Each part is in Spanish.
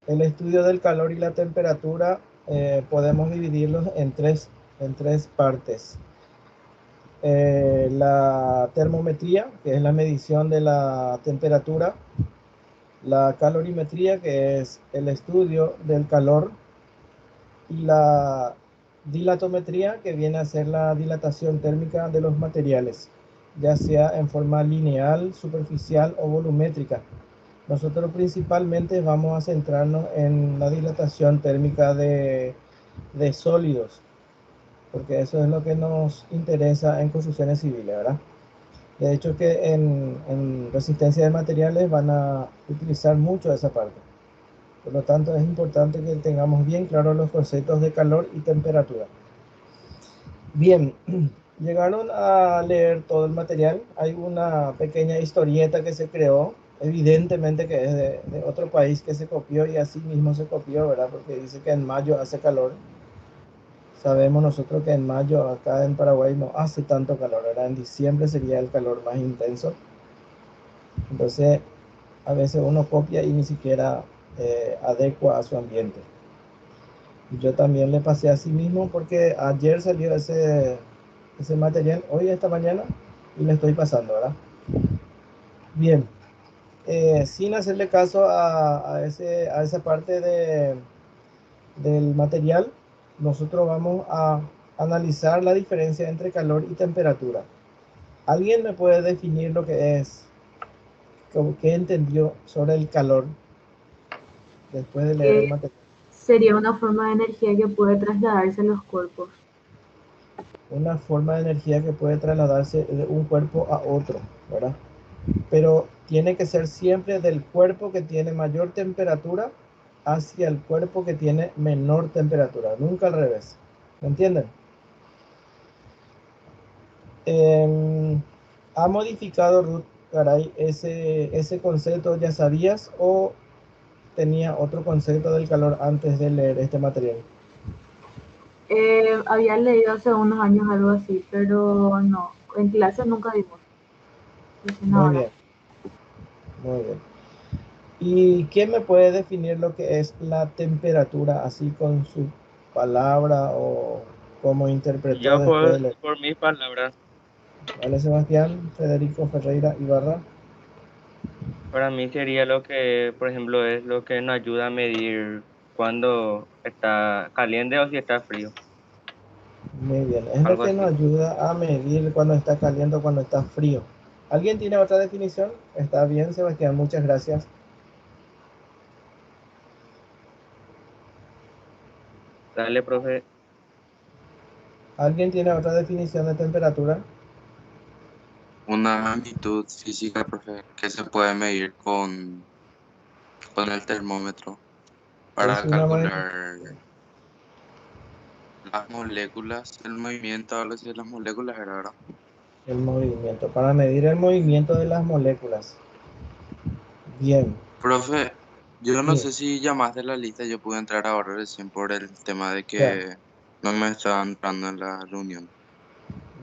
El estudio del calor y la temperatura podemos dividirlos en tres partes. La termometría, que es la medición de la temperatura, la calorimetría, que es el estudio del calor, y la dilatometría, que viene a ser la dilatación térmica de los materiales, ya sea en forma lineal, superficial o volumétrica. Nosotros principalmente vamos a centrarnos en la dilatación térmica de sólidos, porque eso es lo que nos interesa en construcciones civiles, ¿verdad? De hecho que en resistencia de materiales van a utilizar mucho esa parte. Por lo tanto, es importante que tengamos bien claros los conceptos de calor y temperatura. Bien, llegaron a leer todo el material. Hay una pequeña historieta que se creó, evidentemente que es de otro país que se copió y así mismo se copió, ¿verdad? Porque dice que en mayo hace calor. Sabemos nosotros que en mayo acá en Paraguay no hace tanto calor, ¿verdad? En diciembre sería el calor más intenso. Entonces, a veces uno copia y ni siquiera adecua a su ambiente. Yo también le pasé a sí mismo porque ayer salió ese material, hoy esta mañana, y le estoy pasando, ¿verdad? Bien, sin hacerle caso a esa parte del material, nosotros vamos a analizar la diferencia entre calor y temperatura. ¿Alguien me puede definir lo que es, qué entendió sobre el calor después de leer el Que material? sería una forma de energía que puede trasladarse a los cuerpos. Una forma de energía que puede trasladarse de un cuerpo a otro, ¿verdad? Pero tiene que ser siempre del cuerpo que tiene mayor temperatura hacia el cuerpo que tiene menor temperatura, nunca al revés. ¿Me entienden? Eh, ¿Ha modificado Ruth Garay ese concepto? ¿Ya sabías o tenía otro concepto del calor antes de leer este material? Había leído hace unos años algo así, pero no, en clase nunca vimos. Recién Muy ahora. bien, muy bien. ¿Y quién me puede definir lo que es la temperatura, así con su palabra o cómo interpretó Yo después de leer? por mis palabras, ¿Vale, Sebastián? Federico Ferreira Ibarra. para mí sería lo que, por ejemplo, es lo que nos ayuda a medir cuando está caliente o si está frío, Muy bien. Es lo algo que nos así. ayuda a medir cuando está caliente o cuando está frío. ¿Alguien tiene otra definición? Está bien, Sebastián. Muchas gracias. Dale, profe. ¿Alguien tiene otra definición de temperatura? Una magnitud física, profe, que se puede medir con el termómetro Es para una magnitud. calcular las moléculas, el movimiento, algo así de las moléculas, era, ¿verdad? El movimiento. Para medir el movimiento de las moléculas. Bien. Profe, yo no Sí. sé si llamaste la lista, yo pude entrar ahora recién por el tema de Ya. que no me estaban entrando en la reunión.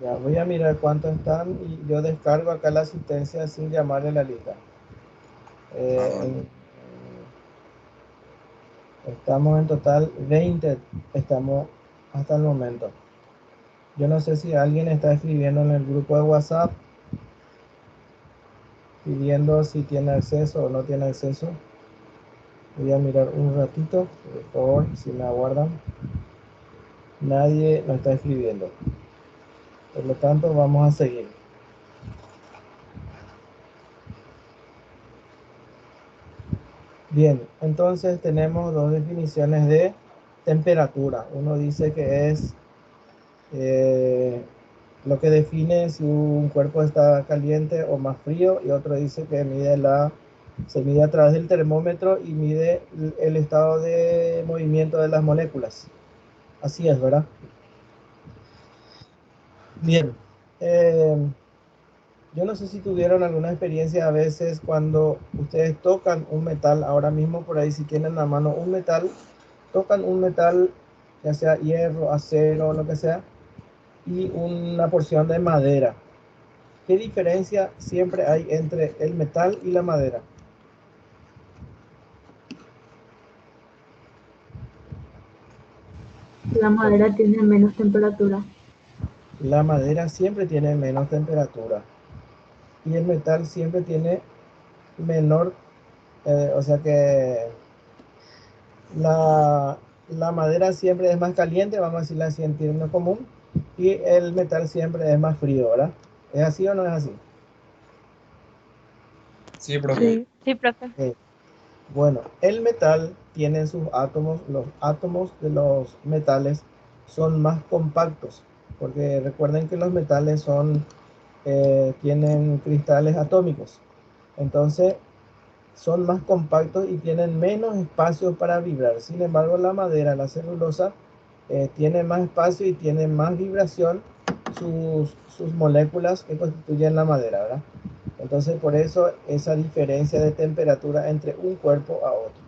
Ya. Voy a mirar cuántos están y yo descargo acá la asistencia sin llamarle la lista. Ah, Eh, bueno. en- Estamos en total 20. Estamos hasta el momento. Yo no sé si alguien está escribiendo en el grupo de WhatsApp pidiendo si tiene acceso o no tiene acceso. Voy a mirar un ratito, por favor, si me aguardan. Nadie nos está escribiendo. Por lo tanto, vamos a seguir. Bien, entonces tenemos dos definiciones de temperatura. Uno dice que es eh, lo que define si un cuerpo está caliente o más frío, y otro dice que se mide a través del termómetro y mide el estado de movimiento de las moléculas. Así es, ¿verdad? Bien. Eh, yo no sé si tuvieron alguna experiencia a veces cuando ustedes tocan un metal, ahora mismo por ahí si tienen a mano un metal, tocan un metal, ya sea hierro, acero, lo que sea, y una porción de madera. ¿Qué diferencia siempre hay entre el metal y la madera? La madera tiene menos temperatura. La madera siempre tiene menos temperatura y el metal siempre tiene menor, o sea que la, la madera siempre es más caliente, vamos a decirlo así en términos común, y el metal siempre es más frío, ¿verdad? ¿Es así o no es así? Sí, profe. Sí. Sí, profe. Bueno, el metal tiene sus átomos, los átomos de los metales son más compactos, porque recuerden que los metales tienen cristales atómicos, entonces son más compactos y tienen menos espacio para vibrar. Sin embargo, la madera, la celulosa, tiene más espacio y tiene más vibración sus moléculas que constituyen la madera, ¿verdad? Entonces, por eso esa diferencia de temperatura entre un cuerpo a otro.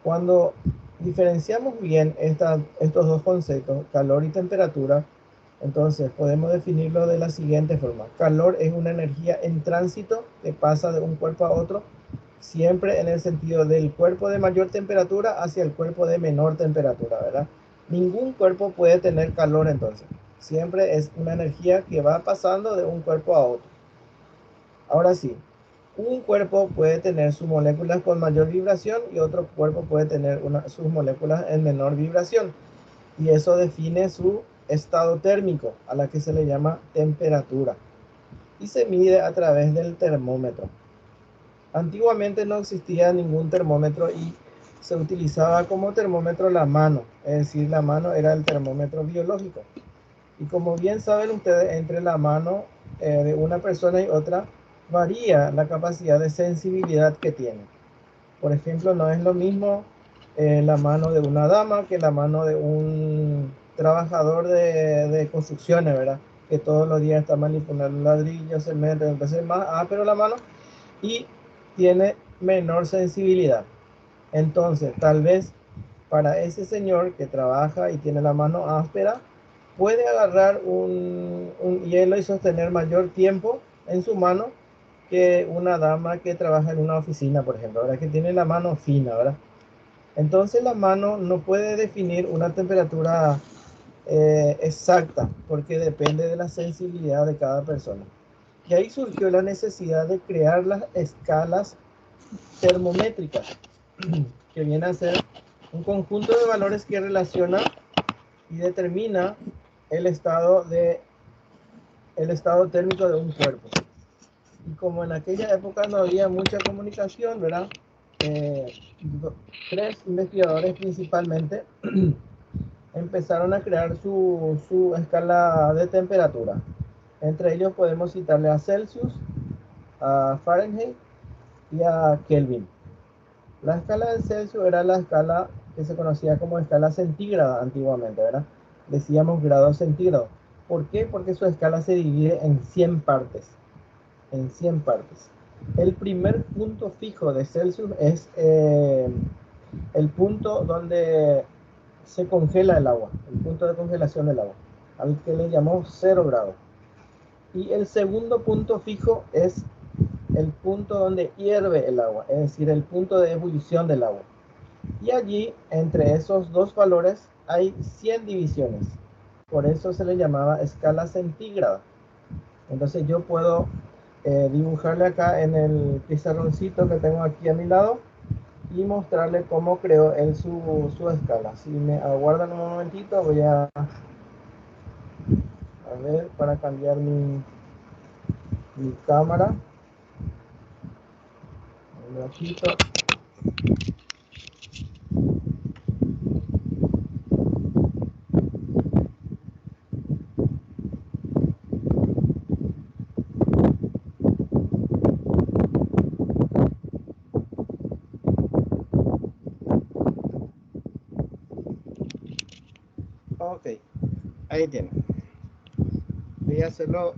Cuando diferenciamos bien estos dos conceptos, calor y temperatura, entonces podemos definirlo de la siguiente forma. Calor es una energía en tránsito que pasa de un cuerpo a otro, siempre en el sentido del cuerpo de mayor temperatura hacia el cuerpo de menor temperatura, ¿verdad? Ningún cuerpo puede tener calor entonces. Siempre es una energía que va pasando de un cuerpo a otro. Ahora sí, un cuerpo puede tener sus moléculas con mayor vibración y otro cuerpo puede tener sus moléculas en menor vibración. Y eso define su estado térmico, a la que se le llama temperatura. Y se mide a través del termómetro. Antiguamente no existía ningún termómetro y se utilizaba como termómetro la mano. Es decir, la mano era el termómetro biológico. Y como bien saben ustedes, entre la mano de una persona y otra varía la capacidad de sensibilidad que tiene. Por ejemplo, no es lo mismo la mano de una dama que la mano de un trabajador de construcciones, ¿verdad? Que todos los días está manipulando ladrillos, cemento, entonces más pero la mano y tiene menor sensibilidad. Entonces, tal vez para ese señor que trabaja y tiene la mano áspera, puede agarrar un hielo y sostener mayor tiempo en su mano que una dama que trabaja en una oficina, por ejemplo, ¿verdad? Que tiene la mano fina, ¿verdad? Entonces la mano no puede definir una temperatura exacta porque depende de la sensibilidad de cada persona. Y ahí surgió la necesidad de crear las escalas termométricas, que viene a ser un conjunto de valores que relaciona y determina el estado térmico de un cuerpo. Y como en aquella época no había mucha comunicación, ¿verdad? Tres investigadores principalmente empezaron a crear su escala de temperatura. Entre ellos podemos citarle a Celsius, a Fahrenheit y a Kelvin. La escala de Celsius era la escala que se conocía como escala centígrada antiguamente, ¿verdad? Decíamos grados centígrados. ¿Por qué? Porque su escala se divide en 100 partes. En 100 partes. El primer punto fijo de Celsius es el punto donde se congela el agua, el punto de congelación del agua, al que le llamamos 0 grados. Y el segundo punto fijo es el punto donde hierve el agua, es decir, el punto de ebullición del agua. Y allí, entre esos dos valores, hay 100 divisiones. Por eso se le llamaba escala centígrada. Entonces yo puedo dibujarle acá en el pizarroncito que tengo aquí a mi lado y mostrarle cómo creó él su escala. Si me aguardan un momentito, voy a ver para cambiar mi cámara. Un ratito. Ok, ahí tiene. Voy a hacerlo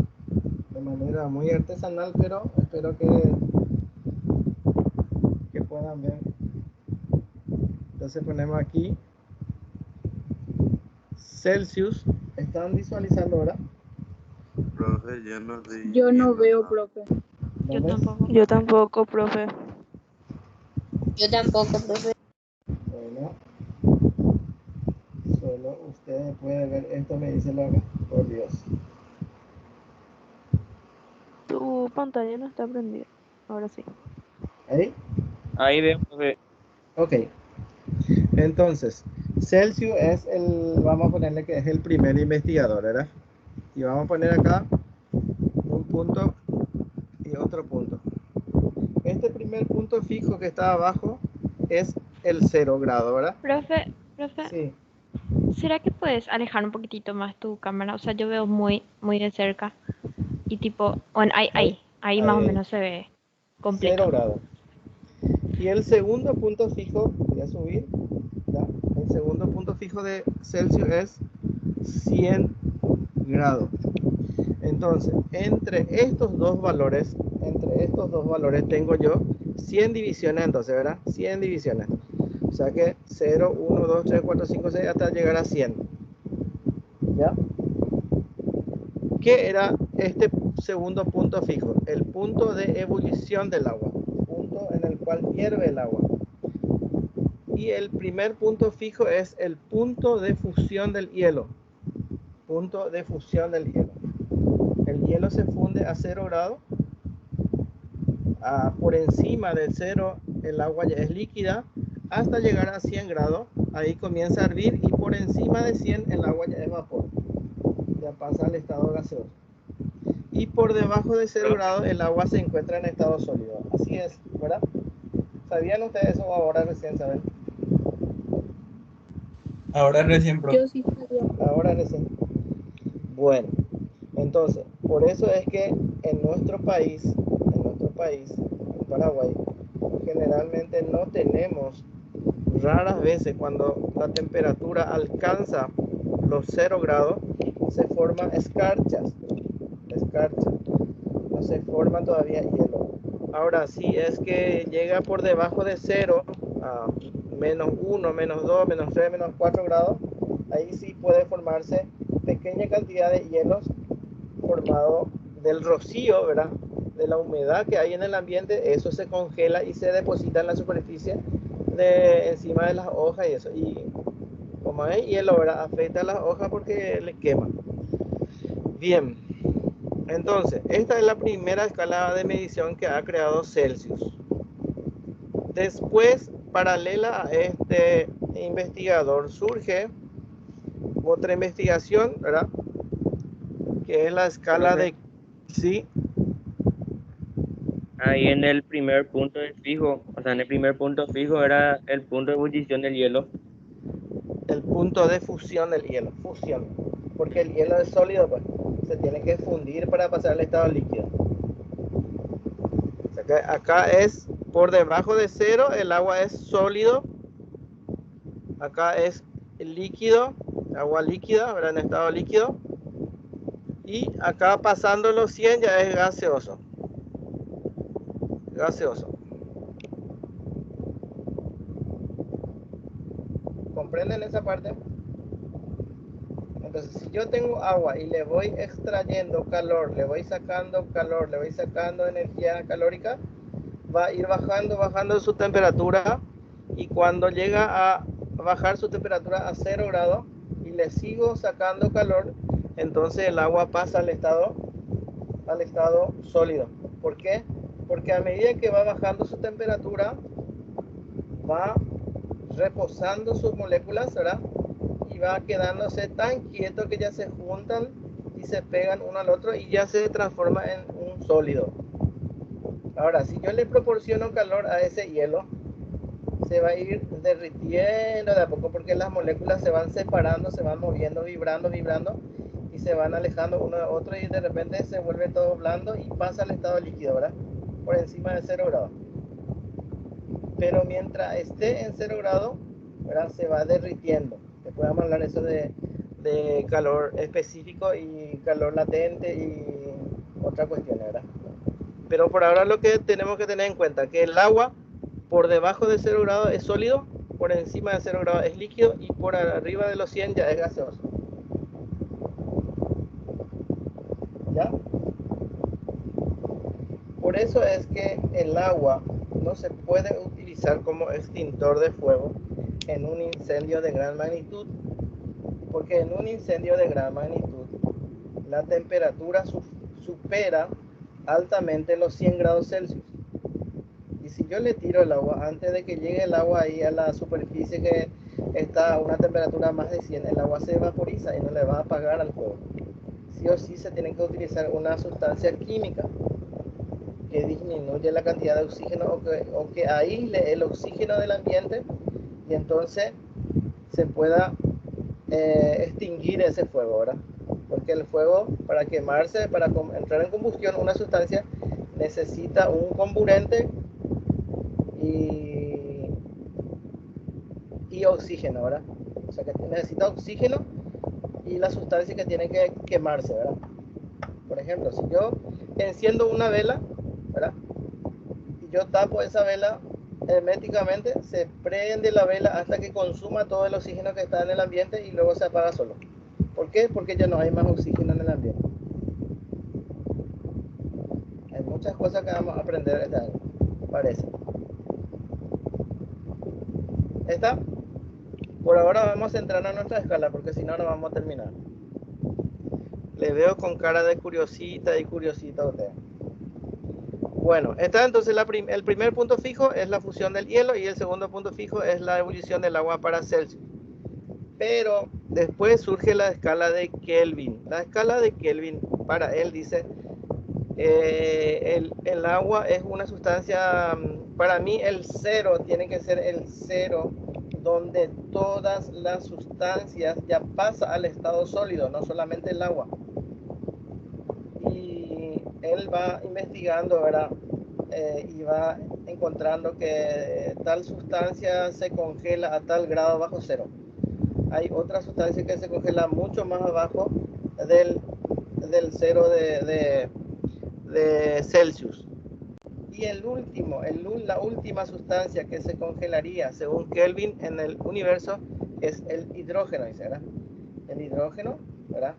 de manera muy artesanal, pero espero que puedan ver. Entonces ponemos aquí Celsius. ¿Están visualizando ahora? Profe, yo no estoy Yo no viendo veo, nada. profe. Yo ¿Dónde? tampoco. Yo tampoco, profe. Yo tampoco, profe. Bueno, solo usted puede ver esto, me dice Laura. Por Dios. Tu pantalla no está prendida. Ahora sí. ¿Ahí? Ahí vemos, Ok. Entonces, Celsius es vamos a ponerle que es el primer investigador, ¿verdad? Y vamos a poner acá un punto y otro punto. Este primer punto fijo que está abajo es el 0 grado, ¿verdad? Profe, Sí. ¿será que puedes alejar un poquitito más tu cámara? O sea, yo veo muy de cerca y tipo, bueno, ahí más o Ahí. menos se ve 0 complicado. grados. Y el segundo punto fijo, voy a subir, ¿ya? El segundo punto fijo de Celsius es 100 grados. Entonces, entre estos dos valores tengo yo 100 divisiones, entonces, ¿verdad? 100 divisiones. O sea que 0, 1, 2, 3, 4, 5, 6 hasta llegar a 100. ¿Ya? ¿Qué era este segundo punto fijo? El punto de ebullición del agua, punto en el cual hierve el agua. Y el primer punto fijo es el punto de fusión del hielo. Punto de fusión del hielo. El hielo se funde a 0 grados. Por encima del 0 el agua ya es líquida hasta llegar a 100 grados. Ahí comienza a hervir y por encima de 100 el agua ya es vapor. Ya pasa al estado gaseoso. Y por debajo de 0 grados el agua se encuentra en estado sólido. Así es, ¿verdad? ¿Sabían ustedes eso o ahora recién saben? Ahora recién, profe. Yo sí sabía. Ahora recién. Bueno, entonces, por eso es que en nuestro país, en Paraguay, generalmente no tenemos, raras veces cuando la temperatura alcanza los 0 grados, se forman escarchas, no se forma todavía hielo. Ahora, si es que llega por debajo de 0, a menos 1, menos 2, menos 3, menos 4 grados, ahí sí puede formarse pequeña cantidad de hielos formado del rocío, ¿verdad? De la humedad que hay en el ambiente, eso se congela y se deposita en la superficie encima de las hojas y eso. Y como hay hielo, ¿verdad? Afecta a las hojas porque le quema. Bien, entonces, esta es la primera escala de medición que ha creado Celsius. Después, paralela a este investigador, surge otra investigación, ¿verdad? Que es la escala de... Sí. ahí en el primer punto de fijo, o sea, en el primer punto fijo era el punto de ebullición del hielo. El punto de fusión del hielo, fusión, porque el hielo es sólido, pues se tiene que fundir para pasar al estado líquido. O sea que acá es por debajo de 0, el agua es sólido, acá es líquido, agua líquida, ¿verdad? En estado líquido, y acá pasando los 100 ya es gaseoso. ¿Comprenden esa parte? Entonces, si yo tengo agua y le voy extrayendo calor, le voy sacando calor, le voy sacando energía calórica, va a ir bajando su temperatura, y cuando llega a bajar su temperatura a 0 grados y le sigo sacando calor, entonces el agua pasa al estado sólido. ¿Por qué? Porque a medida que va bajando su temperatura, va reposando sus moléculas, ¿verdad? Y va quedándose tan quieto que ya se juntan y se pegan uno al otro y ya se transforma en un sólido. Ahora, si yo le proporciono calor a ese hielo, se va a ir derritiendo de a poco porque las moléculas se van separando, se van moviendo, vibrando y se van alejando uno de otro y de repente se vuelve todo blando y pasa al estado líquido, ¿verdad? Por encima de 0 grados. Pero mientras esté en 0 grados, ¿verdad? Se va derritiendo. Después vamos a hablar eso de calor específico y calor latente y otra cuestión, ¿verdad? Pero por ahora lo que tenemos que tener en cuenta es que el agua por debajo de 0 grados es sólido, por encima de 0 grados es líquido y por arriba de los 100 ya es gaseoso. ¿Ya? Por eso es que el agua no se puede utilizar como extintor de fuego en un incendio de gran magnitud, porque en un incendio de gran magnitud la temperatura supera altamente los 100 grados Celsius. Y si yo le tiro el agua, antes de que llegue el agua ahí a la superficie que está a una temperatura más de 100, el agua se vaporiza y no le va a apagar al fuego. Sí o sí se tiene que utilizar una sustancia química que disminuye la cantidad de oxígeno o que aísle el oxígeno del ambiente y entonces se pueda extinguir ese fuego, ¿verdad? Porque el fuego, para quemarse, para entrar en combustión, una sustancia necesita un comburente y oxígeno, ¿verdad? O sea que necesita oxígeno y la sustancia que tiene que quemarse, ¿verdad? Por ejemplo, si yo enciendo una vela, ¿verdad? Y yo tapo esa vela herméticamente, se prende la vela hasta que consuma todo el oxígeno que está en el ambiente y luego se apaga solo. ¿Por qué? Porque ya no hay más oxígeno en el ambiente. Hay muchas cosas que vamos a aprender este año, parece. ¿Está? Por ahora vamos a entrar a nuestra escala porque si no, no vamos a terminar. Le veo con cara de curiosita y curiosita a usted. Bueno, está entonces el primer punto fijo es la fusión del hielo y el segundo punto fijo es la ebullición del agua para Celsius. Pero después surge la escala de Kelvin. La escala de Kelvin, para él dice, el agua es una sustancia, para mí el cero tiene que ser el cero donde todas las sustancias ya pasan al estado sólido, no solamente el agua. Y él va investigando, ¿verdad? Y va encontrando que tal sustancia se congela a tal grado bajo cero. Hay otra sustancia que se congela mucho más abajo del cero de Celsius. Y la última sustancia que se congelaría según Kelvin en el universo es el hidrógeno, ¿verdad? El hidrógeno, ¿verdad?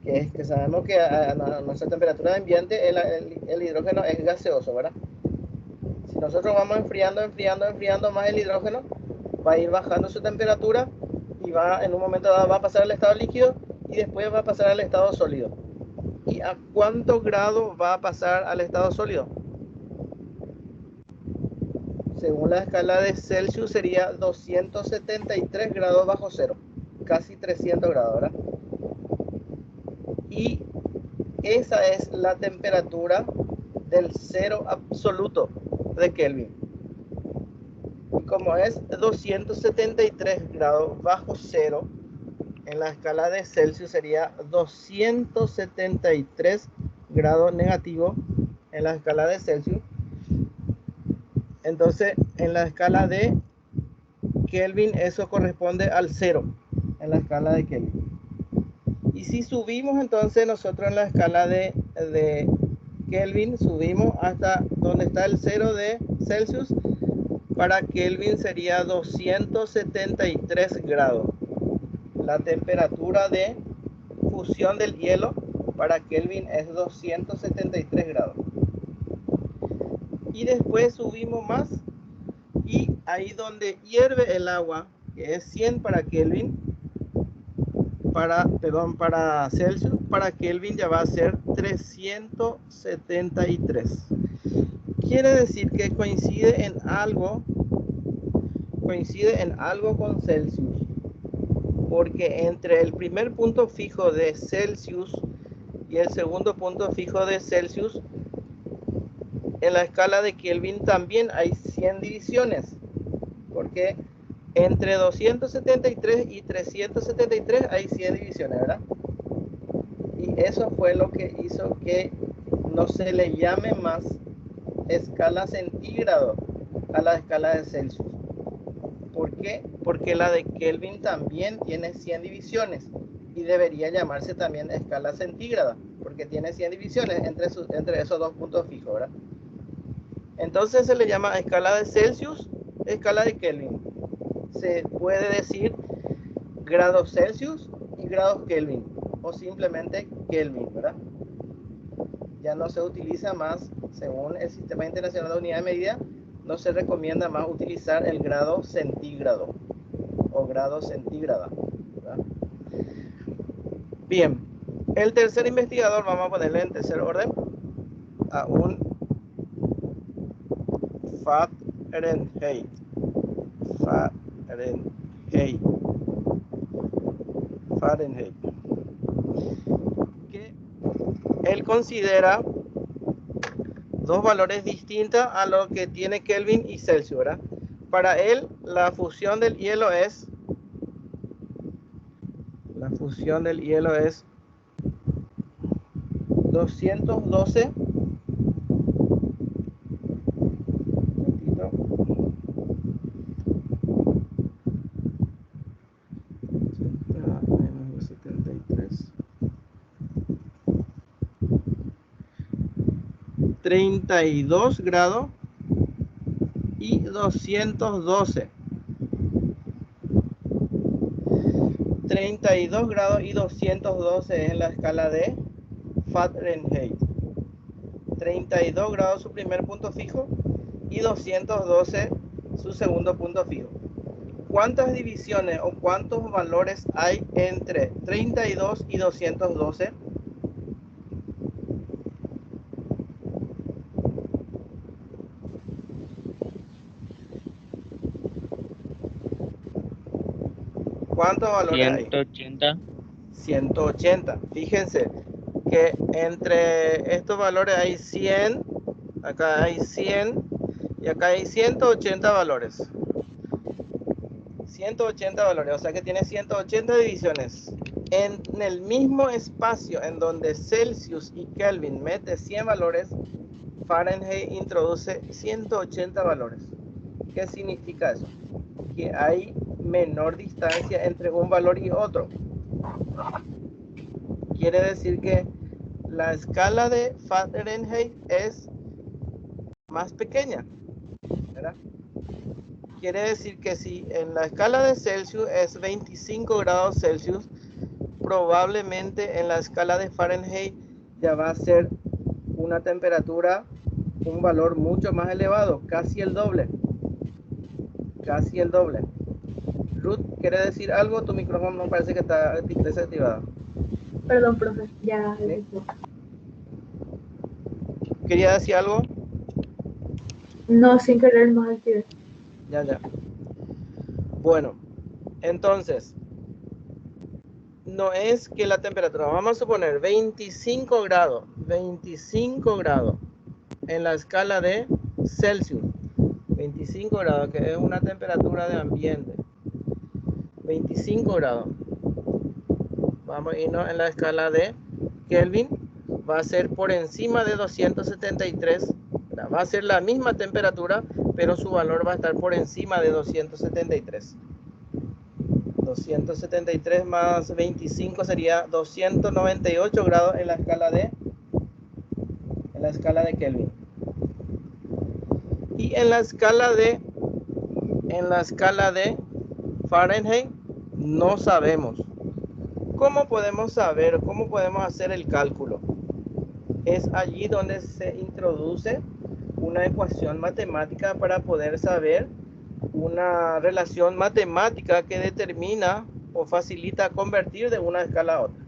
Que sabemos que a nuestra temperatura de ambiente el hidrógeno es gaseoso, ¿verdad? Si nosotros vamos enfriando más el hidrógeno, va a ir bajando su temperatura y en un momento dado va a pasar al estado líquido y después va a pasar al estado sólido. ¿Y a cuántos grados va a pasar al estado sólido? Según la escala de Celsius sería 273 grados bajo cero, casi 300 grados, ¿verdad? Y esa es la temperatura del cero absoluto de Kelvin. Y como es 273 grados bajo cero, en la escala de Celsius sería 273 grados negativo en la escala de Celsius. Entonces, en la escala de Kelvin, eso corresponde al cero en la escala de Kelvin. Y si subimos entonces nosotros en la escala de Kelvin, subimos hasta donde está el cero de Celsius, para Kelvin sería 273 grados. La temperatura de fusión del hielo para Kelvin es 273 grados. Y después subimos más y ahí donde hierve el agua, que es 100 para Kelvin, para Celsius, para Kelvin ya va a ser 373. Quiere decir que coincide en algo con Celsius, porque entre el primer punto fijo de Celsius y el segundo punto fijo de Celsius, en la escala de Kelvin también hay 100 divisiones, porque entre 273 y 373 hay 100 divisiones, ¿verdad? Y eso fue lo que hizo que no se le llame más escala centígrado a la escala de Celsius. ¿Por qué? Porque la de Kelvin también tiene 100 divisiones y debería llamarse también escala centígrada, porque tiene 100 divisiones entre esos dos puntos fijos, ¿verdad? Entonces se le llama escala de Celsius, escala de Kelvin. Se puede decir grados Celsius y grados Kelvin, o simplemente Kelvin, ¿verdad? Ya no se utiliza más, según el Sistema Internacional de Unidad de Medida, no se recomienda más utilizar el grado centígrado o grado centígrada, ¿verdad? Bien, el tercer investigador, vamos a ponerle en tercer orden a un Fahrenheit. Que él considera dos valores distintos a lo que tiene Kelvin y Celsius, ¿verdad? Para él, la fusión del hielo es 212 menos 73 32 grados y 212. 32 grados y 212 es en la escala de Fahrenheit. 32 grados su primer punto fijo y 212 su segundo punto fijo. ¿Cuántas divisiones o cuántos valores hay entre 32 y 212? ¿Cuántos valores hay? 180. 180. Fíjense que entre estos valores hay 100, acá hay 100 y acá hay 180 valores. 180 valores, o sea que tiene 180 divisiones. En el mismo espacio en donde Celsius y Kelvin mete 100 valores, Fahrenheit introduce 180 valores. ¿Qué significa eso? Que hay menor distancia entre un valor y otro. Quiere decir que la escala de Fahrenheit es más pequeña, ¿verdad? Quiere decir que si en la escala de Celsius es 25 grados Celsius, probablemente en la escala de Fahrenheit ya va a ser una temperatura, un valor mucho más elevado, casi el doble. Casi el doble. Ruth, ¿quiere decir algo? Tu micrófono me parece que está desactivado. Perdón, profe, ya. ¿Sí? ¿Quería decir algo? No, sin querer más activé. Ya. Bueno, entonces, no es que la temperatura, vamos a suponer 25 grados en la escala de Celsius. 25 grados, que es una temperatura de ambiente. 25 grados. Vamos a irnos en la escala de Kelvin. Va a ser por encima de 273. Va a ser la misma temperatura, pero su valor va a estar por encima de 273. 273 más 25 sería 298 grados en la escala de Kelvin. Y en la escala de Fahrenheit no sabemos. ¿Cómo podemos saber? ¿Cómo podemos hacer el cálculo? Es allí donde se introduce una ecuación matemática para poder saber una relación matemática que determina o facilita convertir de una escala a otra.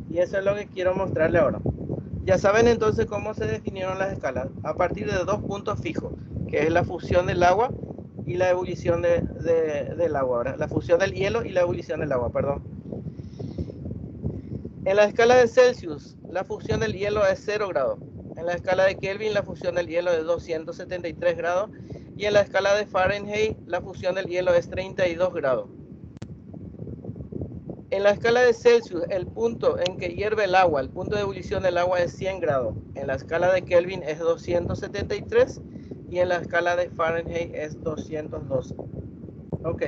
Y eso es lo que quiero mostrarle ahora. Ya saben entonces cómo se definieron las escalas a partir de dos puntos fijos, que es la fusión del agua y la ebullición del agua. ¿Verdad? La fusión del hielo y la ebullición del agua, perdón. En la escala de Celsius, la fusión del hielo es 0 grados. En la escala de Kelvin, la fusión del hielo es 273 grados. Y en la escala de Fahrenheit, la fusión del hielo es 32 grados. En la escala de Celsius, el punto en que hierve el agua, el punto de ebullición del agua es 100 grados. En la escala de Kelvin es 273 y en la escala de Fahrenheit es 212. Ok.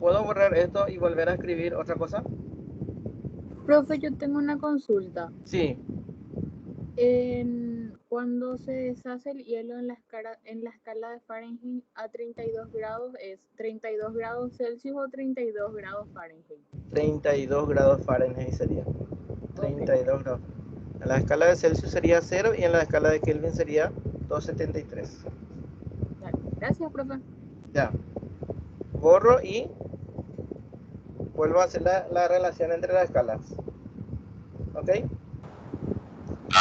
¿Puedo borrar esto y volver a escribir otra cosa? Profe, yo tengo una consulta. Sí. Cuando se deshace el hielo en la escala de Fahrenheit a 32 grados, ¿es 32 grados Celsius o 32 grados Fahrenheit? 32 grados Fahrenheit sería. 32 grados. En la escala de Celsius sería 0 y en la escala de Kelvin sería 273. Dale. Gracias, profe. Ya. Borro y vuelvo a hacer la relación entre las escalas. ¿Ok?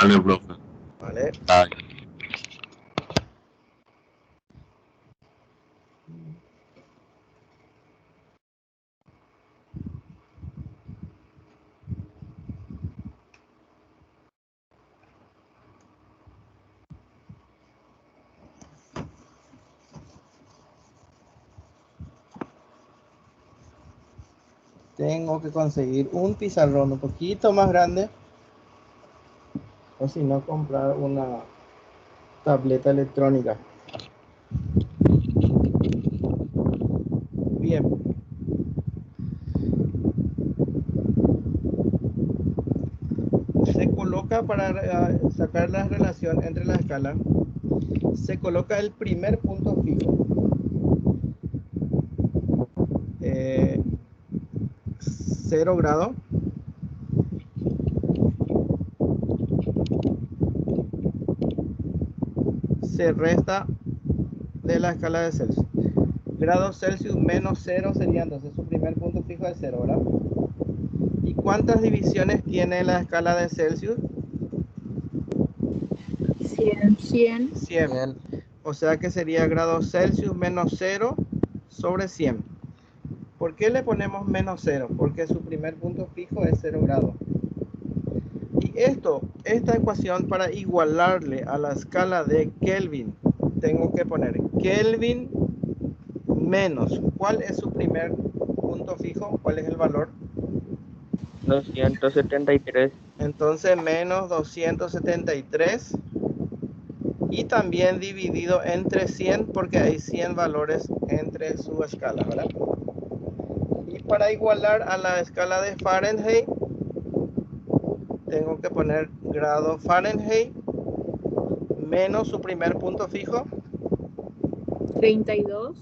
Dale, profe. Vale. Dale. Tengo que conseguir un pizarrón un poquito más grande. O si no, comprar una tableta electrónica. Bien. Se coloca para sacar la relación entre la escala. Se coloca el primer punto fijo. 0 grados. Se resta de la escala de Celsius. Grados Celsius menos 0 sería entonces su primer punto fijo de 0, ¿verdad? ¿Y cuántas divisiones tiene la escala de Celsius? 100. 100. Bien. O sea que sería grados Celsius menos 0 sobre 100. ¿Por qué le ponemos menos 0? Porque su primer punto fijo es 0 grados. Y esta ecuación, para igualarle a la escala de Kelvin, tengo que poner Kelvin menos. ¿Cuál es su primer punto fijo? ¿Cuál es el valor? 273. Entonces menos 273. Y también dividido entre 100 porque hay 100 valores entre su escala, ¿verdad? Y para igualar a la escala de Fahrenheit, tengo que poner grado Fahrenheit menos su primer punto fijo, 32.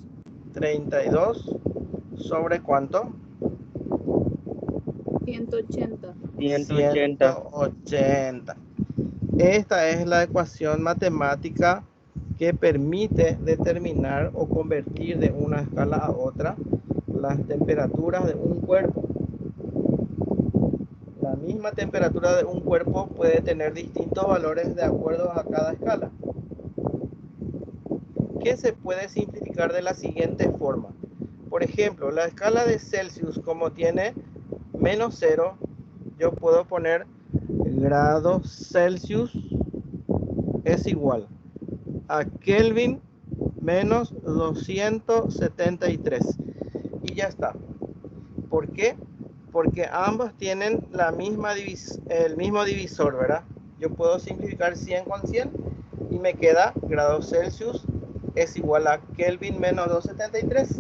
32, sobre ¿cuánto? 180. 180. 180. Esta es la ecuación matemática que permite determinar o convertir de una escala a otra las temperaturas de un cuerpo. La misma temperatura de un cuerpo puede tener distintos valores de acuerdo a cada escala, que se puede simplificar de la siguiente forma. Por ejemplo, la escala de Celsius, como tiene menos 0, yo puedo poner grados Celsius es igual a Kelvin menos 273. Y ya está. ¿Por qué? Porque ambos tienen el mismo divisor, ¿verdad? Yo puedo simplificar 100 con 100 y me queda grados Celsius es igual a Kelvin menos 273.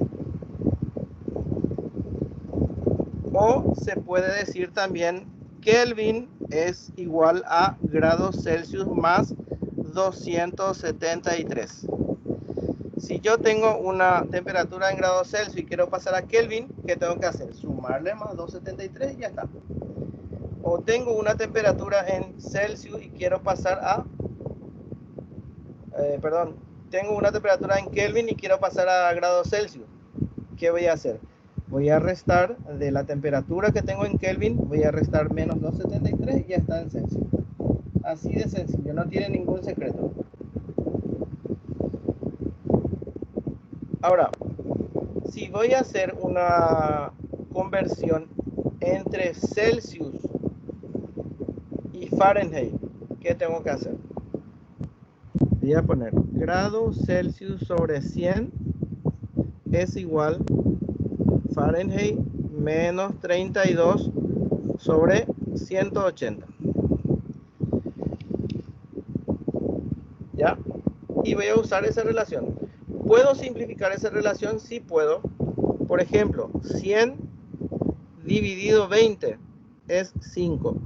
O se puede decir también Kelvin es igual a grados Celsius más 273. Si yo tengo una temperatura en grados Celsius y quiero pasar a Kelvin, ¿qué tengo que hacer? Sumarle más 273 y ya está. O tengo una temperatura en Celsius y quiero pasar a... tengo una temperatura en Kelvin y quiero pasar a grados Celsius. ¿Qué voy a hacer? Voy a restar de la temperatura que tengo en Kelvin, voy a restar menos 273 y ya está en Celsius. Así de sencillo, no tiene ningún secreto. Ahora, si voy a hacer una conversión entre Celsius y Fahrenheit, ¿qué tengo que hacer? Voy a poner grados Celsius sobre 100 es igual Fahrenheit menos 32 sobre 180. ¿Ya? Y voy a usar esa relación. ¿Puedo simplificar esa relación? Sí puedo. Por ejemplo, 100 dividido 20 es 5.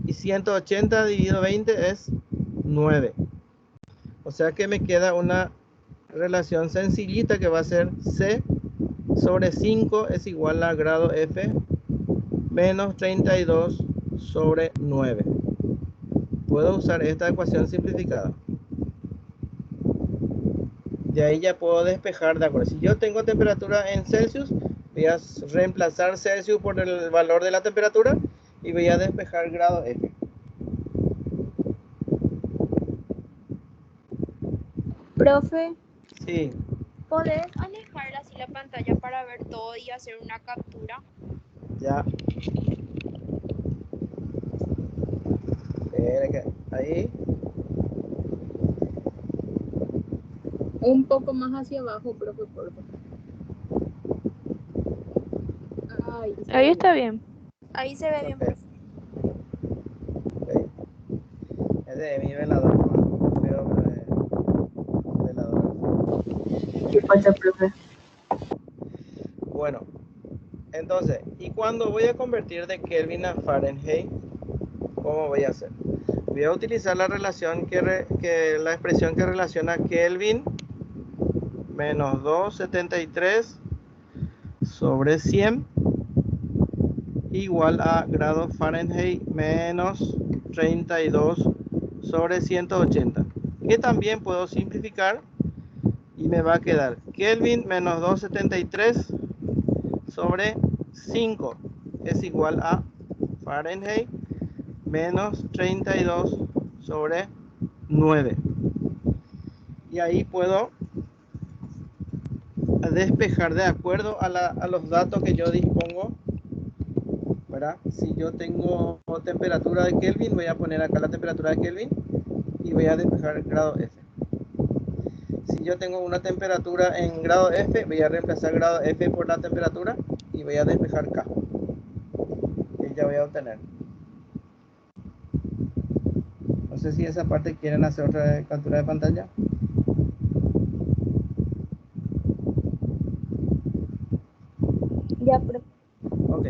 Y 180 dividido 20 es 9. O sea que me queda una relación sencillita que va a ser C sobre 5 es igual a grado F menos 32 sobre 9. Puedo usar esta ecuación simplificada. De ahí ya puedo despejar, de acuerdo. Si yo tengo temperatura en Celsius, voy a reemplazar Celsius por el valor de la temperatura y voy a despejar grado F. Profe, Sí, ¿Podés alejar así la pantalla para ver todo y hacer una captura? ya. Espera que ahí. un poco más hacia abajo, profe, por favor. Ay, Ahí está bien. Ahí se ve bien, Ok, profe. ok. Es de mi velador, no creo que es velador. ¿Qué pasa, profe? Bueno, entonces, ¿y cuando voy a convertir de Kelvin a Fahrenheit? ¿Cómo voy a hacer? Voy a utilizar la relación la expresión que relaciona Kelvin menos 273 sobre 100 igual a grado Fahrenheit menos 32 sobre 180, que también puedo simplificar y me va a quedar Kelvin menos 273 sobre 5 es igual a Fahrenheit menos 32 sobre 9. Y ahí puedo despejar de acuerdo a los datos que yo dispongo, ¿verdad? Si yo tengo temperatura de Kelvin, voy a poner acá la temperatura de Kelvin y voy a despejar grado F. Si yo tengo una temperatura en grado F, voy a reemplazar grado F por la temperatura y voy a despejar K. Y ya voy a obtener. No sé si esa parte quieren hacer otra captura de pantalla. Ya, profe. Ok.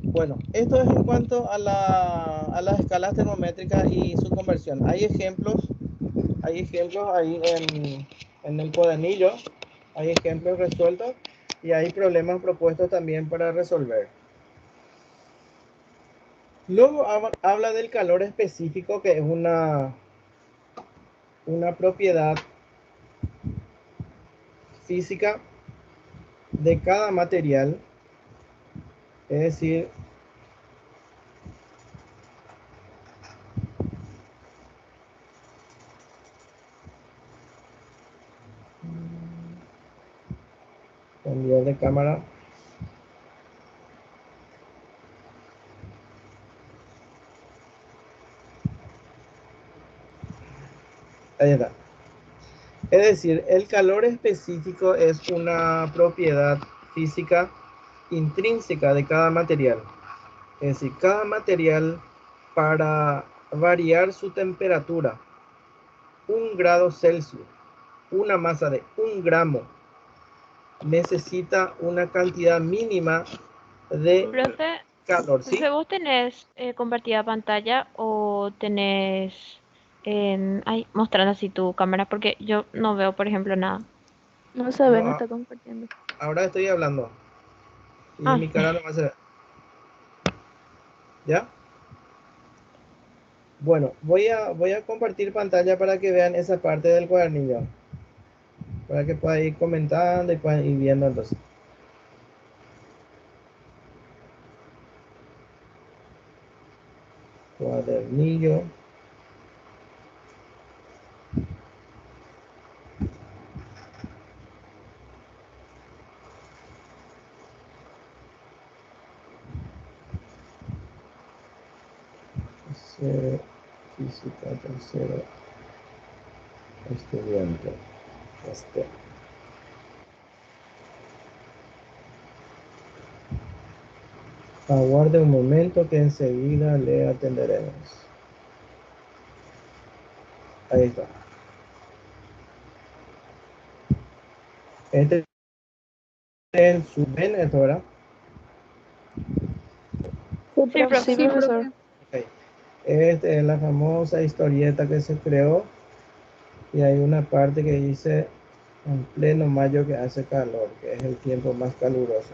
Bueno, esto es en cuanto a las escalas termométricas y su conversión. Hay ejemplos ahí en el cuadernillo, hay ejemplos resueltos y hay problemas propuestos también para resolver. Luego habla del calor específico, que es una propiedad física de cada material, es decir, cambiar de cámara. Ahí está. Es decir, el calor específico es una propiedad física intrínseca de cada material. Es decir, cada material, para variar su temperatura 1 grado Celsius, una masa de 1 gramo, necesita una cantidad mínima de Profe, calor, ¿sí? ¿vos tenés compartida pantalla o tenés mostrando así tu cámara? Porque yo no veo, por ejemplo, nada. No se ve, no No, está compartiendo. ahora estoy hablando y Ah, mi cara no va a ser. ¿Ya? Bueno, voy a compartir pantalla para que vean esa parte del cuadernillo, para que puedan ir comentando y puedan ir viendo entonces. Cuadernillo. Física, tercero estudiante. Aguarde un momento que enseguida le atenderemos. Ahí está. Este es el subven, esto, ¿verdad? Sí, sí, profe. Sí, profe. profesor. Ok. Esta es la famosa historieta que se creó y hay una parte que dice en pleno mayo que hace calor, que es el tiempo más caluroso.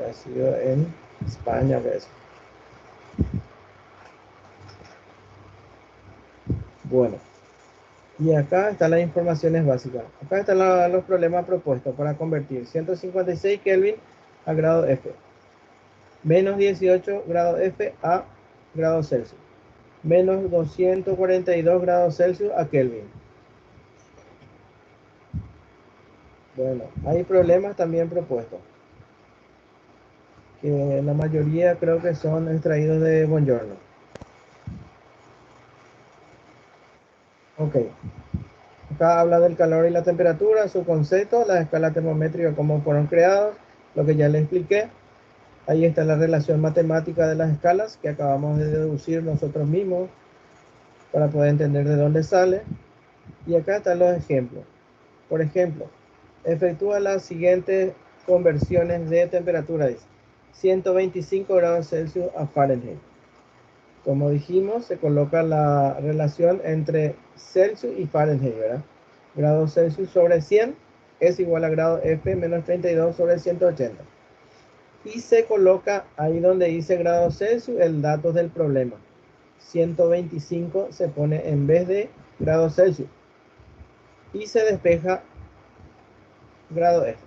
Ha sido en España, ¿ves? Bueno, Y acá están las informaciones básicas. Acá están los problemas propuestos para convertir 156 Kelvin a grado F. Menos 18 grados F a grados Celsius. Menos 242 grados Celsius a Kelvin. Bueno, hay problemas también propuestos, que la mayoría creo que son extraídos de Buongiorno. Ok. Acá habla del calor y la temperatura, su concepto, las escalas termométricas, cómo fueron creadas, lo que ya le expliqué. Ahí está la relación matemática de las escalas que acabamos de deducir nosotros mismos para poder entender de dónde sale. Y acá están los ejemplos. Por ejemplo, efectúa las siguientes conversiones de temperatura. Dice 125 grados Celsius a Fahrenheit. Como dijimos, se coloca la relación entre Celsius y Fahrenheit, ¿verdad? Grado Celsius sobre 100 es igual a grado F menos 32 sobre 180. Y se coloca ahí donde dice grado Celsius el dato del problema. 125 se pone en vez de grado Celsius. Y se despeja grado F.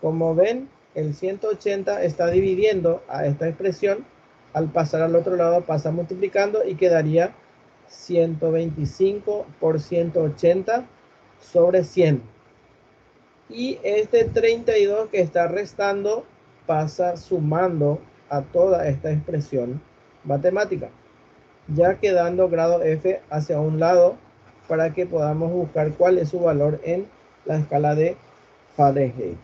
Como ven, el 180 está dividiendo a esta expresión. Al pasar al otro lado pasa multiplicando y quedaría 125 por 180 sobre 100. Y este 32 que está restando pasa sumando a toda esta expresión matemática, ya quedando grado F hacia un lado para que podamos buscar cuál es su valor en la escala de Fahrenheit.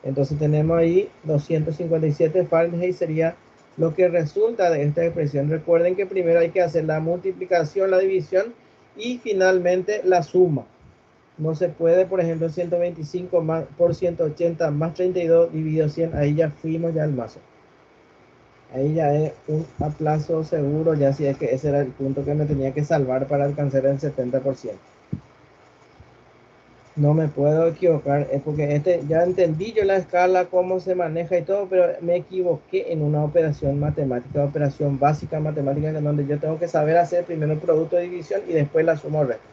Entonces tenemos ahí 257 Fahrenheit sería lo que resulta de esta expresión. Recuerden que primero hay que hacer la multiplicación, la división y finalmente la suma. No se puede, por ejemplo, 125 más, por 180 más 32 dividido 100. Ahí ya fuimos ya al mazo. Ahí ya es un aplazo seguro, ya si es que ese era el punto que me tenía que salvar para alcanzar el 70%. No me puedo equivocar, es porque ya entendí yo la escala, cómo se maneja y todo, pero me equivoqué en una operación matemática, operación básica matemática, en donde yo tengo que saber hacer primero el producto de división y después la suma o resta.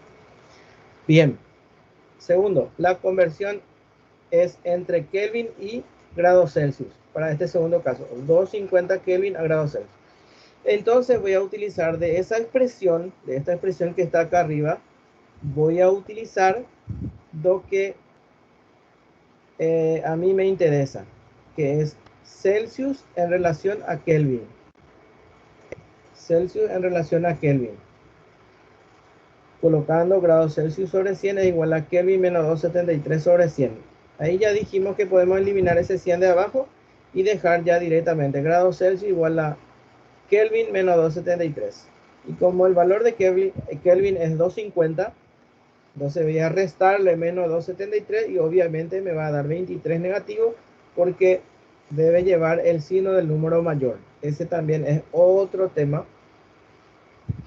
Bien. Segundo, la conversión es entre Kelvin y grados Celsius. Para este segundo caso, 250 Kelvin a grados Celsius. Entonces voy a utilizar de esa expresión, de esta expresión que está acá arriba, voy a utilizar lo que a mí me interesa, que es Celsius en relación a Kelvin. Celsius en relación a Kelvin. Colocando grados Celsius sobre 100 es igual a Kelvin menos 273 sobre 100. Ahí ya dijimos que podemos eliminar ese 100 de abajo y dejar ya directamente grados Celsius igual a Kelvin menos 273. Y como el valor de Kelvin es 250, entonces voy a restarle menos 273 y obviamente me va a dar 23 negativo porque debe llevar el signo del número mayor. Ese también es otro tema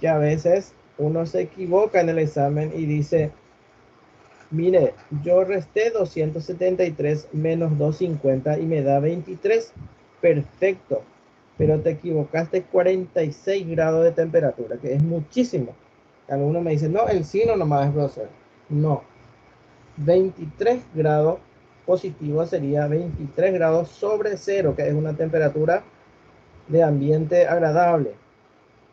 que a veces uno se equivoca en el examen y dice, mire, yo resté 273 menos 250 y me da 23. Perfecto, pero te equivocaste 46 grados de temperatura, que es muchísimo. Algunos me dicen, no, el signo nomás es grosero. No, 23 grados positivo sería 23 grados sobre cero, que es una temperatura de ambiente agradable.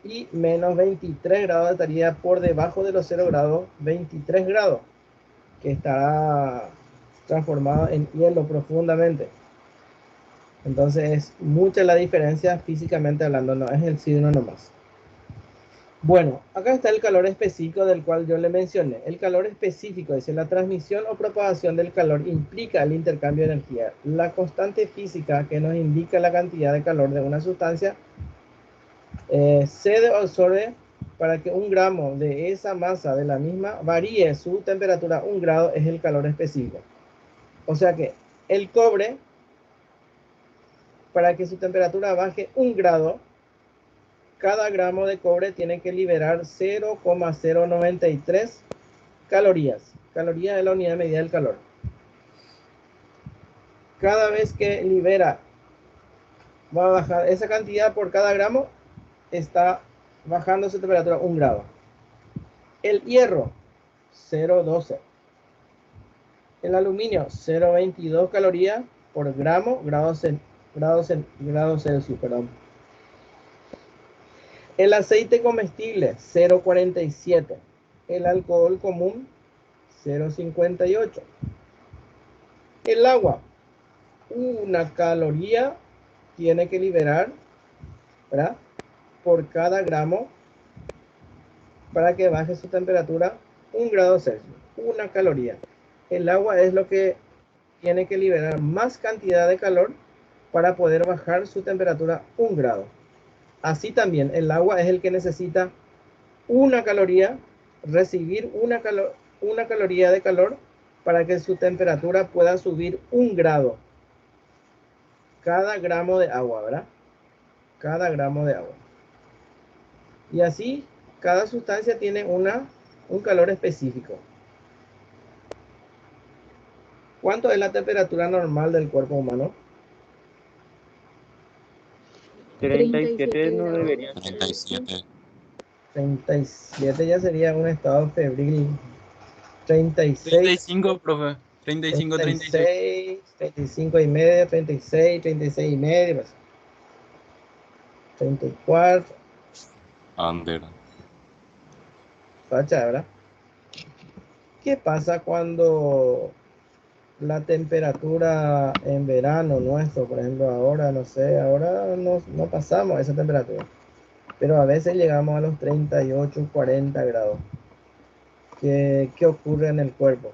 Y menos 23 grados estaría por debajo de los 0 grados, 23 grados, que estará transformado en hielo profundamente. Entonces es mucha la diferencia físicamente hablando, no es el signo nomás. Bueno, acá está el calor específico del cual yo le mencioné. El calor específico dice, la transmisión o propagación del calor implica el intercambio de energía. La constante física que nos indica la cantidad de calor de una sustancia se absorbe para que un gramo de esa masa de la misma varíe su temperatura 1 grado, es el calor específico. O sea que el cobre, para que su temperatura baje 1 grado, cada gramo de cobre tiene que liberar 0,093 calorías. Calorías es la unidad de medida del calor. Cada vez que libera, va a bajar esa cantidad por cada gramo, está bajando su temperatura 1 grado. El hierro, 0,12. El aluminio, 0,22 calorías por gramo, grados Celsius, perdón. El aceite comestible, 0,47. El alcohol común, 0,58. El agua, 1 caloría tiene que liberar, ¿verdad?, por cada gramo para que baje su temperatura 1 grado Celsius. 1 caloría. El agua es lo que tiene que liberar más cantidad de calor para poder bajar su temperatura 1 grado. Así también el agua es el que necesita 1 caloría, recibir 1 caloría de calor para que su temperatura pueda subir 1 grado. Cada gramo de agua, ¿verdad? Cada gramo de agua. Y así cada sustancia tiene un calor específico. ¿Cuánto es la temperatura normal del cuerpo humano? 37 no grados debería ser. 37. 37 ya sería un estado febril. 36, 35, profe. 35, 36. 35 y medio, 36 y medio, pues. 34, Bandera. facha, ¿verdad? ¿Qué pasa cuando la temperatura en verano nuestro, por ejemplo, ahora, no sé, ahora no pasamos a esa temperatura, pero a veces llegamos a los 38, 40 grados? ¿Qué ocurre en el cuerpo?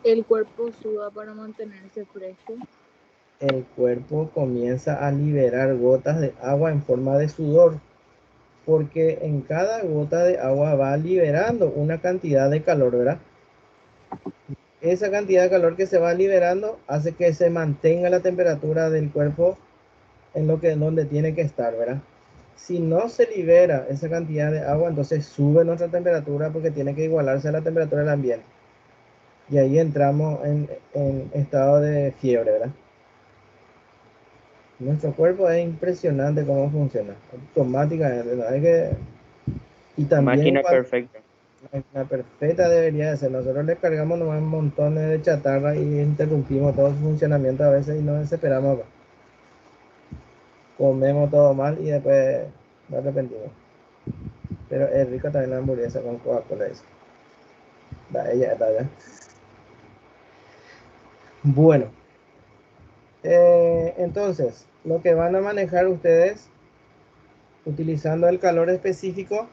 El cuerpo suda para mantenerse fresco. El cuerpo comienza a liberar gotas de agua en forma de sudor, porque en cada gota de agua va liberando una cantidad de calor, ¿verdad? Esa cantidad de calor que se va liberando hace que se mantenga la temperatura del cuerpo en donde tiene que estar, ¿verdad? Si no se libera esa cantidad de agua, entonces sube nuestra temperatura porque tiene que igualarse a la temperatura del ambiente. Y ahí entramos en estado de fiebre, ¿verdad? Nuestro cuerpo es impresionante cómo funciona. Automáticamente, ¿no? Y también Máquina perfecta. la perfecta debería de ser. Nosotros le cargamos nomás montones de chatarra y interrumpimos todo su funcionamiento a veces y nos desesperamos. Comemos todo mal y después nos arrepentimos. Pero es rico también la hamburguesa con Coca-Cola. Ella está ya. Bueno, entonces lo que van a manejar ustedes utilizando el calor específico,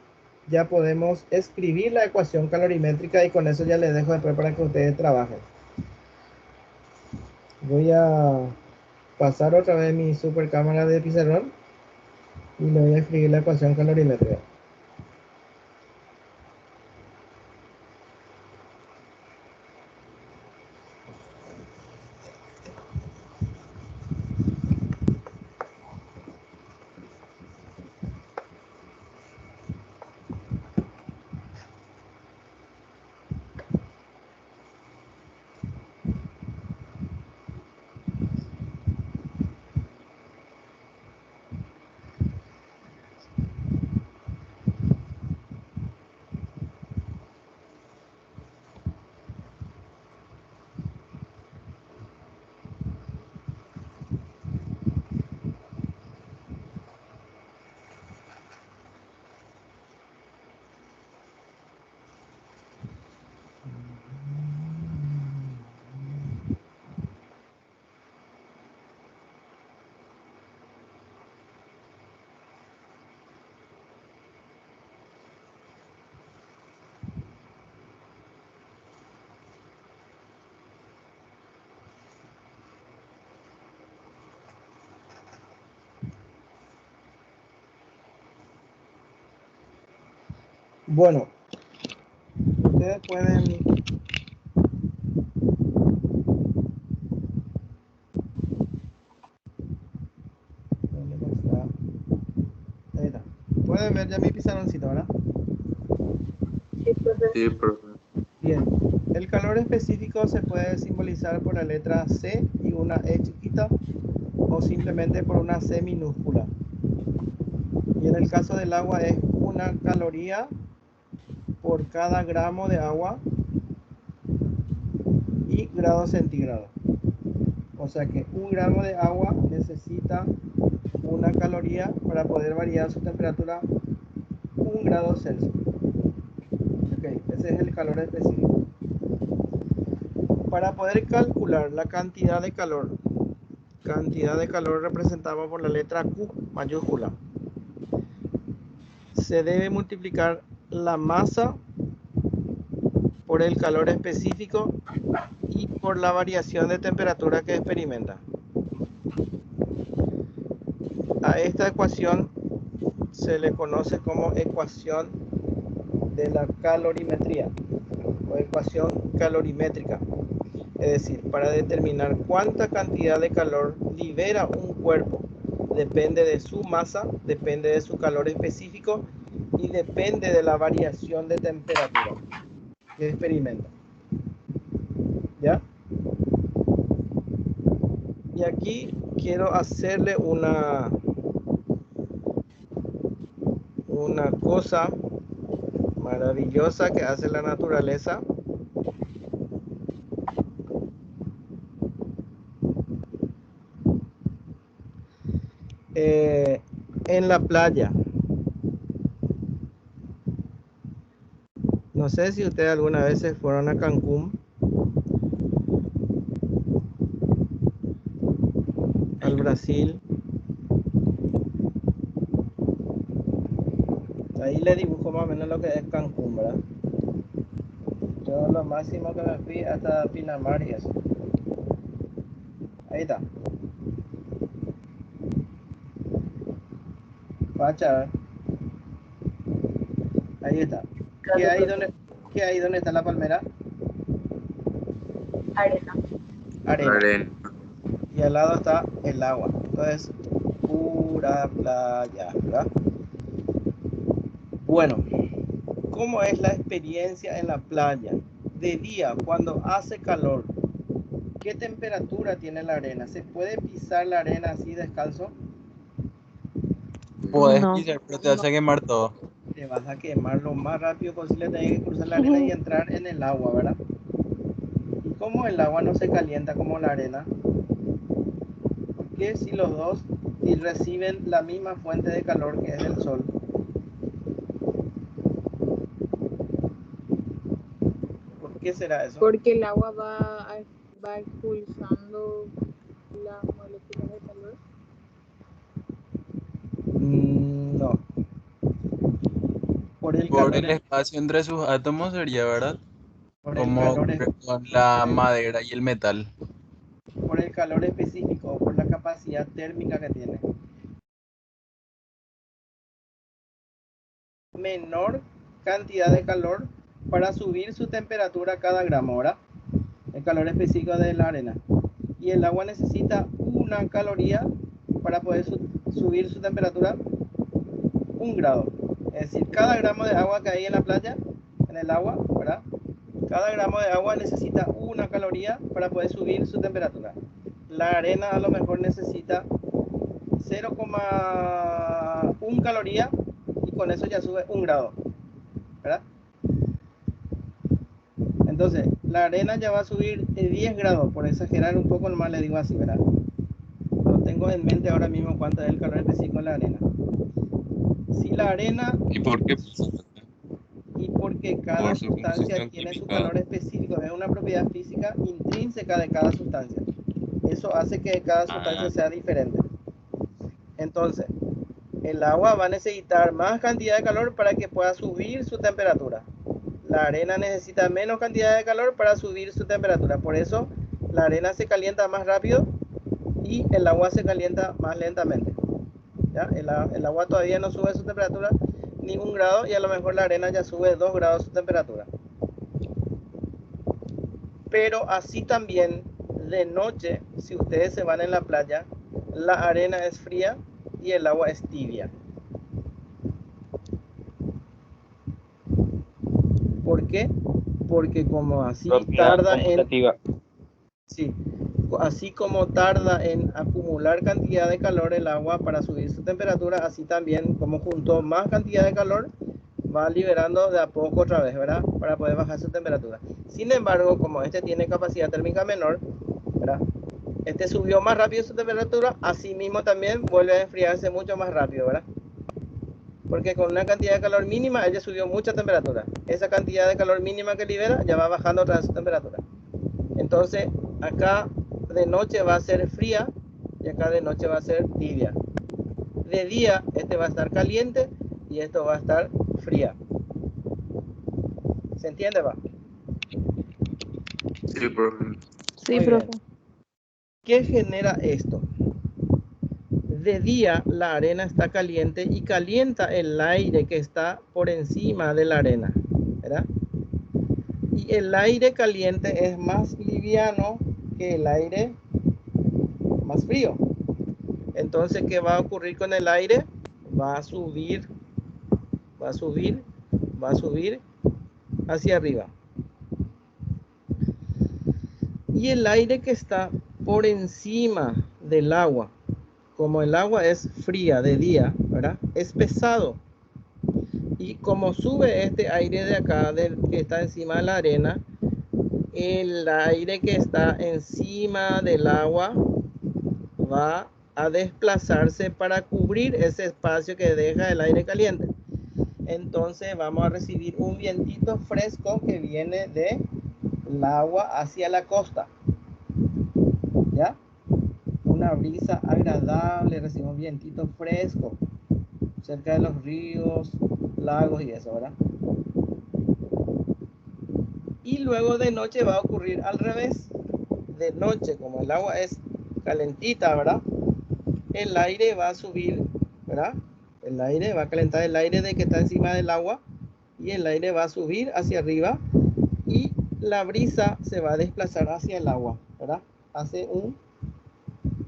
ya podemos escribir la ecuación calorimétrica y con eso ya les dejo después para que ustedes trabajen. Voy a pasar otra vez mi super cámara de pizarrón y le voy a escribir la ecuación calorimétrica. Bueno, ustedes pueden ahí está. Pueden ver ya mi pizarroncito, ¿verdad? Sí, profe. Sí, profe. Bien, el calor específico se puede simbolizar por la letra C y una E chiquita o simplemente por una C minúscula. Y en el caso del agua es 1 caloría por cada gramo de agua y grado centígrado. O sea que 1 gramo de agua necesita 1 caloría para poder variar su temperatura 1 grado Celsius. Ok, ese es el calor específico. Para poder calcular la cantidad de calor representada por la letra Q mayúscula, se debe multiplicar la masa por el calor específico y por la variación de temperatura que experimenta. A esta ecuación se le conoce como ecuación de la calorimetría o ecuación calorimétrica. Es decir, para determinar cuánta cantidad de calor libera un cuerpo, depende de su masa, depende de su calor específico y depende de la variación de temperatura que experimenta. ¿Ya? Y aquí quiero hacerle una cosa maravillosa que hace la naturaleza. En la playa. No sé si ustedes alguna vez fueron a Cancún, al Brasil. Ahí le dibujo más o menos lo que es Cancún, ¿verdad? Yo lo máximo que me fui hasta Pinamar y eso. Ahí está. Pacha. Ahí está. ¿Qué hay donde está la palmera? Arena. Arena. Y al lado está el agua. Entonces, pura playa, ¿verdad? Bueno, ¿cómo es la experiencia en la playa? De día, cuando hace calor, ¿qué temperatura tiene la arena? ¿Se puede pisar la arena así descalzo? Puedes No. pisar, pero te vas a quemar todo. Te vas a quemar lo más rápido posible, tenés que cruzar la arena y entrar en el agua, ¿verdad? ¿Y cómo el agua no se calienta como la arena? Porque si los dos reciben la misma fuente de calor que es el sol. ¿Por qué será eso? Porque el agua va expulsando las moléculas de calor. No. Por el Por calor, el espacio entre sus átomos sería, ¿verdad? por el Como calor, con la madera y el metal. por el calor específico o por la capacidad térmica que tiene. Menor cantidad de calor para subir su temperatura a cada gramo, ¿verdad? El calor específico de la arena. Y el agua necesita 1 caloría para poder subir su temperatura 1 grado. Es decir, cada gramo de agua que hay en la playa, en el agua, ¿verdad? Cada gramo de agua necesita 1 caloría para poder subir su temperatura. La arena a lo mejor necesita 0,1 caloría y con eso ya sube 1 grado, ¿verdad? Entonces, la arena ya va a subir 10 grados, por exagerar un poco nomás le digo así, ¿verdad? No tengo en mente ahora mismo cuánto es el calor específico de la arena. Si la arena... ¿Y por qué? Y porque cada Por su sustancia composición tiene su química. calor específico, es una propiedad física intrínseca de cada sustancia. Eso hace que cada sustancia sea diferente. Entonces, el agua va a necesitar más cantidad de calor para que pueda subir su temperatura. La arena necesita menos cantidad de calor para subir su temperatura. Por eso, la arena se calienta más rápido y el agua se calienta más lentamente. ¿Ya? El agua todavía no sube su temperatura ni 1 grado y a lo mejor la arena ya sube 2 grados su temperatura. Pero así también de noche, si ustedes se van en la playa, la arena es fría y el agua es tibia. ¿Por qué? Porque como así Propiedad tarda en... conmutativa. Sí, así como tarda en acumular cantidad de calor el agua para subir su temperatura, así también como juntó más cantidad de calor, va liberando de a poco otra vez, ¿verdad? Para poder bajar su temperatura. Sin embargo, como este tiene capacidad térmica menor, ¿verdad? Este subió más rápido su temperatura, así mismo también vuelve a enfriarse mucho más rápido, ¿verdad? Porque con una cantidad de calor mínima, ella subió mucha temperatura. Esa cantidad de calor mínima que libera, ya va bajando otra vez su temperatura. Entonces, acá de noche va a ser fría y acá de noche va a ser tibia. De día, este va a estar caliente y esto va a estar fría. ¿Se entiende, va? Sí, profe. Sí, Muy profe. bien. ¿Qué genera esto? De día la arena está caliente y calienta el aire que está por encima de la arena, ¿verdad? Y el aire caliente es más liviano que el aire más frío. Entonces, ¿qué va a ocurrir con el aire? Va a subir, va a subir, va a subir hacia arriba. Y el aire que está por encima del agua, como el agua es fría de día, ¿verdad? Es pesado. Y como sube este aire de acá, que está encima de la arena, el aire que está encima del agua va a desplazarse para cubrir ese espacio que deja el aire caliente. Entonces vamos a recibir un vientito fresco que viene del agua hacia la costa. ¿Ya? Una brisa agradable, recibimos vientito fresco cerca de los ríos, lagos y eso, ¿verdad? Y luego de noche va a ocurrir al revés. De noche, como el agua es calentita, ¿verdad? El aire va a subir, ¿verdad? El aire va a calentar el aire de que está encima del agua y el aire va a subir hacia arriba y la brisa se va a desplazar hacia el agua, ¿verdad? Hace un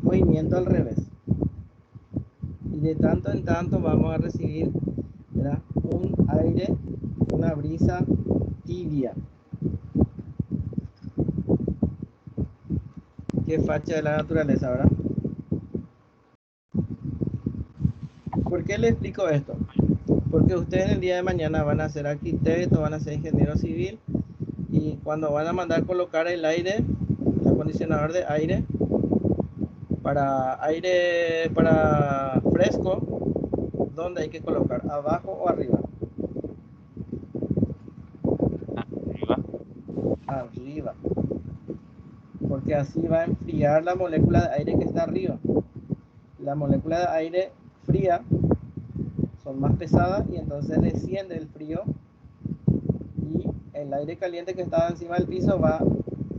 movimiento al revés. Y de tanto en tanto vamos a recibir, ¿verdad? Un aire, una brisa tibia. Qué facha de la naturaleza, ¿verdad? ¿Por qué le explico esto? Porque ustedes el día de mañana van a ser arquitectos, van a ser ingenieros civil y cuando van a mandar colocar el aire, el acondicionador de aire para fresco, ¿dónde hay que colocar? ¿Abajo o arriba? Arriba. Arriba. Porque así va a enfriar la molécula de aire que está arriba. La molécula de aire fría son más pesadas y entonces desciende el frío y el aire caliente que estaba encima del piso va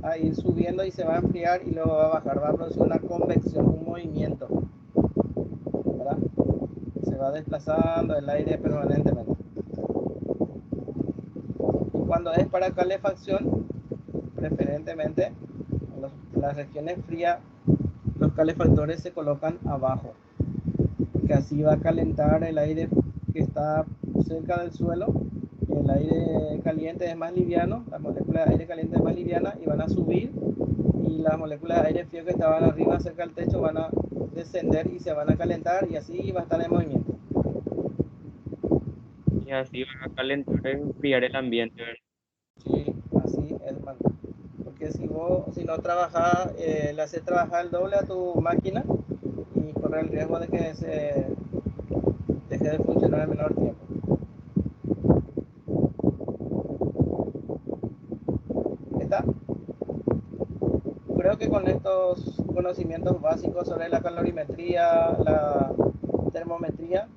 a ir subiendo y se va a enfriar y luego va a bajar, va a producir una convección, un movimiento, ¿verdad? Se va desplazando el aire permanentemente. Y cuando es para calefacción, preferentemente en las regiones frías, los calefactores se colocan abajo, porque así va a calentar el aire que está cerca del suelo. El aire caliente es más liviano, la molécula de aire caliente es más liviana y van a subir y las moléculas de aire frío que estaban arriba cerca del techo van a descender y se van a calentar y así va a estar en movimiento. Y así va a calentar y enfriar el ambiente, ¿verdad? Sí, así es, man. Porque si no trabajas, le haces trabajar el doble a tu máquina y corre el riesgo de que se deje de funcionar en menor tiempo. ¿Está? Creo que con estos conocimientos básicos sobre la calorimetría, la termometría,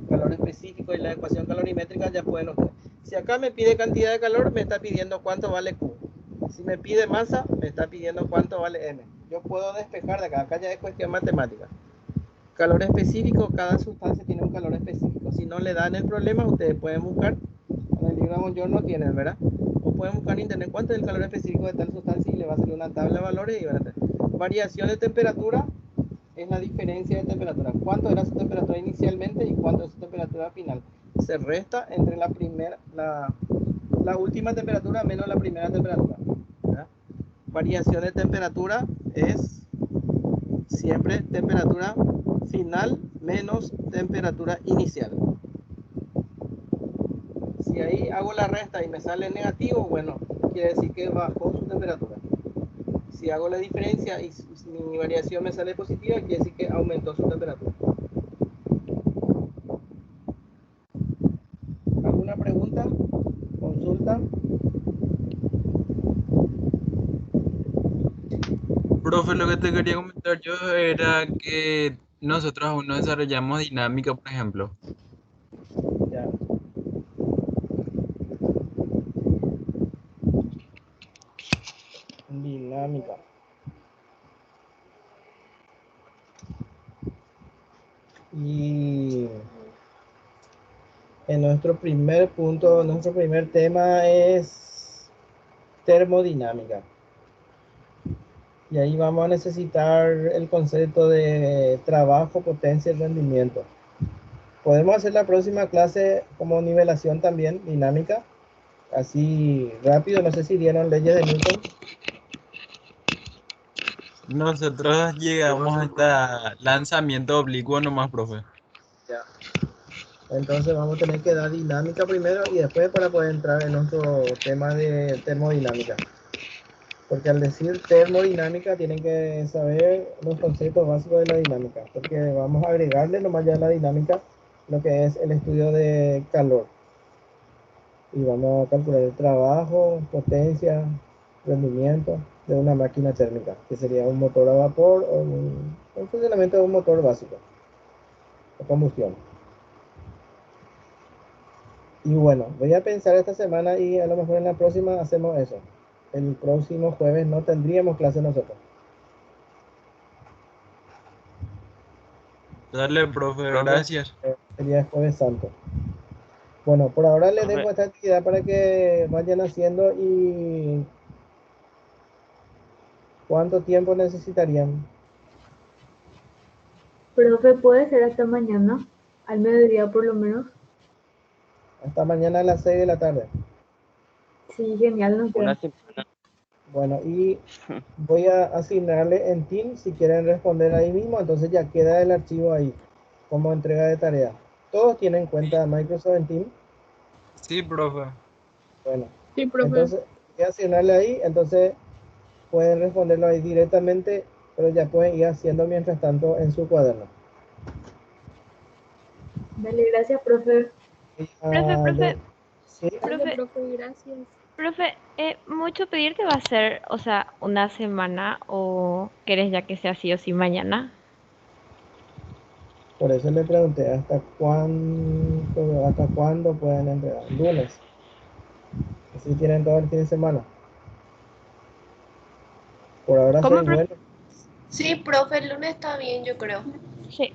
calor específico y la ecuación calorimétrica ya pueden ustedes. Si acá me pide cantidad de calor, me está pidiendo cuánto vale Q. Si me pide masa, me está pidiendo cuánto vale M. Yo puedo despejar de acá, acá ya es cuestión matemática. Calor específico, cada sustancia tiene un calor específico. Si no le dan el problema, ustedes pueden buscar, en el libro yo no tienen, ¿verdad? O pueden buscar en internet cuánto es el calor específico de tal sustancia y le va a salir una tabla de valores y van a tener. Variación de temperatura es la diferencia de temperatura. ¿Cuánto era su temperatura inicialmente y cuánto es su temperatura final? Se resta entre la última temperatura menos la primera temperatura, ¿verdad? variación de temperatura es siempre temperatura final menos temperatura inicial. Si ahí hago la resta y me sale negativo, bueno, quiere decir que bajó su temperatura. Si hago la diferencia y mi variación me sale positiva, quiere decir que aumentó su temperatura. ¿Alguna pregunta? ¿Consulta? Profe, lo que te quería comentar yo era que nosotros aún no desarrollamos dinámica, por ejemplo. Ya. Dinámica. Y en nuestro primer punto, nuestro primer tema es termodinámica. Y ahí vamos a necesitar el concepto de trabajo, potencia y rendimiento. Podemos hacer la próxima clase como nivelación también, dinámica. Así rápido, no sé si dieron leyes de Newton. Nosotros llegamos hasta lanzamiento oblicuo nomás, profe. Ya. Entonces vamos a tener que dar dinámica primero y después para poder entrar en nuestro tema de termodinámica. Porque al decir termodinámica tienen que saber los conceptos básicos de la dinámica. Porque vamos a agregarle nomás ya a la dinámica lo que es el estudio de calor. Y vamos a calcular el trabajo, potencia, rendimiento de una máquina térmica, que sería un motor a vapor o un funcionamiento de un motor básico de combustión. Y bueno, voy a pensar esta semana y a lo mejor en la próxima hacemos eso. El próximo jueves no tendríamos clase nosotros. Dale, profe, gracias. Sería jueves santo. Bueno, por ahora les Profe. dejo esta actividad para que vayan haciendo. Y ¿cuánto tiempo necesitarían? Profe, puede ser hasta mañana, al mediodía por lo menos. Hasta mañana a las 6 de la tarde. Sí, genial, nos Una queda. semana. Bueno, y voy a asignarle en Teams si quieren responder ahí mismo, entonces ya queda el archivo ahí como entrega de tarea. ¿Todos tienen cuenta Microsoft en Teams? Sí, profe. Bueno, Sí, profe. entonces voy a asignarle ahí, entonces pueden responderlo ahí directamente, pero ya pueden ir haciendo mientras tanto en su cuaderno. Dale, gracias, profe. Profe, Sí, Dale, profe, profe, gracias. profe, mucho pedirte va a ser, o sea, una semana o querés ya que sea sí o sí mañana. por eso le pregunté hasta cuándo pueden entregar. Lunes. Así tienen todo el fin de semana. Por ahora ¿Cómo, soy profe? bueno. Sí, profe, el lunes está bien, yo creo. Sí.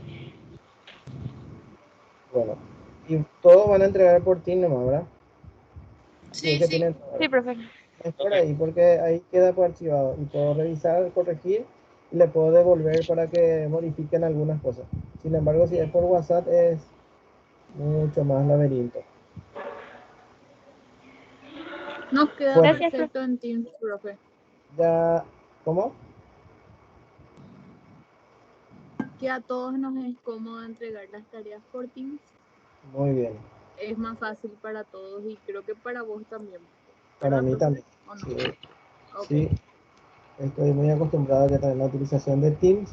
Bueno, y todos van a entregar por ti nomás, ¿verdad? Sí, Sí, que sí. tienen todo, Sí, ¿verdad? profe. Es por ahí, porque ahí queda por archivado y puedo revisar, corregir y le puedo devolver para que modifiquen algunas cosas. Sin embargo, si es por WhatsApp es mucho más laberinto. Nos queda Bueno, Gracias, profe. perfecto en Teams, profe. ya, ¿cómo? Que a todos nos es cómodo entregar las tareas por Teams. Muy bien. Es más fácil para todos y creo que para vos también. Para ¿Verdad, mí profe? también. ¿O no? Sí, Ok. sí, estoy muy acostumbrado ya también a la utilización de Teams